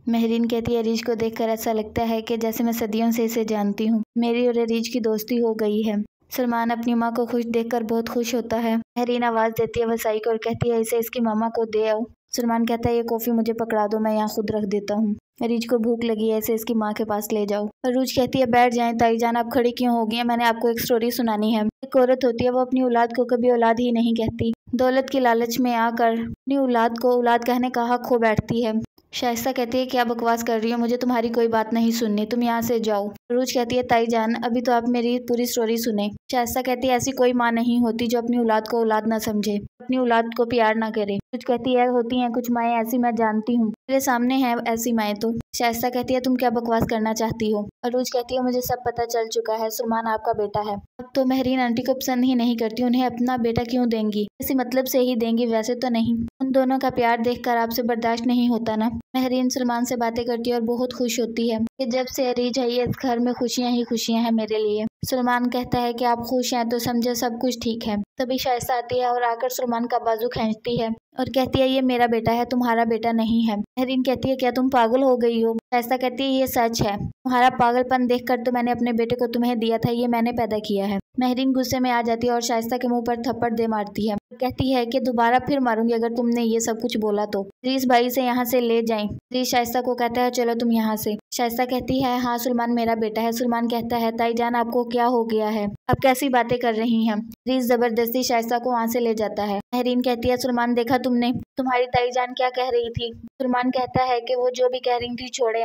महरीन कहती है अरीज को देखकर ऐसा लगता है कि जैसे मैं सदियों से इसे जानती हूँ। मेरी और अरीज की दोस्ती हो गई है। सलमान अपनी माँ को खुश देखकर बहुत खुश होता है। महरीन आवाज़ देती है वसाई को और कहती है इसे इसकी मामा को दे आओ। सलमान कहता है ये कॉफ़ी मुझे पकड़ा दो, मैं यहाँ खुद रख देता हूँ। अरीज को भूख लगी है, इसे इसकी माँ के पास ले जाओ। अरूज कहती है बैठ जाएं ताई जान, आप खड़ी क्यों हो गई हैं? मैंने आपको एक स्टोरी सुनानी है। एक औरत होती है, वो अपनी औलाद को कभी औलाद ही नहीं कहती। दौलत की लालच में आकर अपनी औलाद को औलाद कहने का हक खो बैठती है। शाइस्ता कहती है क्या बकवास कर रही हो, मुझे तुम्हारी कोई बात नहीं सुननी, तुम यहाँ से जाओ। अरूज कहती है ताई जान अभी तो आप मेरी पूरी स्टोरी सुने। शाइस्ता कहती है ऐसी कोई माँ नहीं होती जो अपनी औलाद को औलाद ना समझे, अपनी औलाद को प्यार ना करे। कुछ कहती है होती हैं कुछ माएँ ऐसी, मैं जानती हूँ, मेरे सामने है ऐसी माएँ तो। शाइस्ता कहती है तुम क्या बकवास करना चाहती हो। अरूज कहती है मुझे सब पता चल चुका है, सलमान आपका बेटा है। अब तो महरीन आंटी को पसंद ही नहीं करती, उन्हें अपना बेटा क्यों देंगी, इसी मतलब से ही देंगी, वैसे तो नहीं। उन दोनों का प्यार देखकर आपसे बर्दाश्त नहीं होता ना। महरीन सलमान से बातें करती है और बहुत खुश होती है कि जब से अरीज आई है इस घर में खुशियां ही खुशियां हैं मेरे लिए। सलमान कहता है कि आप खुश हैं तो समझे सब कुछ ठीक है। तभी शाइस्ता आती है और आकर सलमान का बाजू खींचती है और कहती है ये मेरा बेटा है, तुम्हारा बेटा नहीं है। महरीन कहती है क्या तुम पागल हो गई हो। शाइस्ता कहती है ये सच है, तुम्हारा पागलपन देखकर तो मैंने अपने बेटे को तुम्हें दिया था, ये मैंने पैदा किया है। महरीन गुस्से में आ जाती है और शाइस्ता के मुंह पर थप्पड़ दे मारती है। कहती है कि दोबारा फिर मारूंगी अगर तुमने ये सब कुछ बोला तो। रीस भाई से यहाँ से ले जाएं। रीस शाइस्ता को कहता है चलो तुम यहाँ से। शाइस्ता कहती है हाँ सलमान मेरा बेटा है। सलमान कहता है ताई जान आपको क्या हो गया है, अब कैसी बातें कर रही हैं। रीस जबरदस्ती शाइस्ता को वहाँ से ले जाता है। महरीन कहती है सलमान देखा तुमने, तुम्हारी ताई जान क्या कह रही थी। सलमान कहता है कि वो जो भी कह रही थी छोड़े,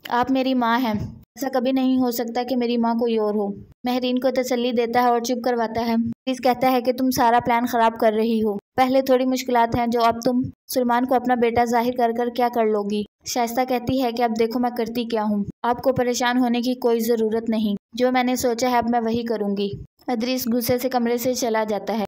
आप मेरी माँ हैं, ऐसा कभी नहीं हो सकता कि मेरी माँ कोई और हो। महरीन को तसल्ली देता है और चुप करवाता है। रीस कहता है कि तुम सारा प्लान खराब कर रही हो, पहले थोड़ी मुश्किलात हैं जो अब तुम सलमान को अपना बेटा जाहिर कर कर क्या कर लोगी। शाइस्ता कहती है कि अब देखो मैं करती क्या हूँ, आपको परेशान होने की कोई ज़रूरत नहीं, जो मैंने सोचा है अब मैं वही करूँगी। अदरीस गुस्से से कमरे से चला जाता है।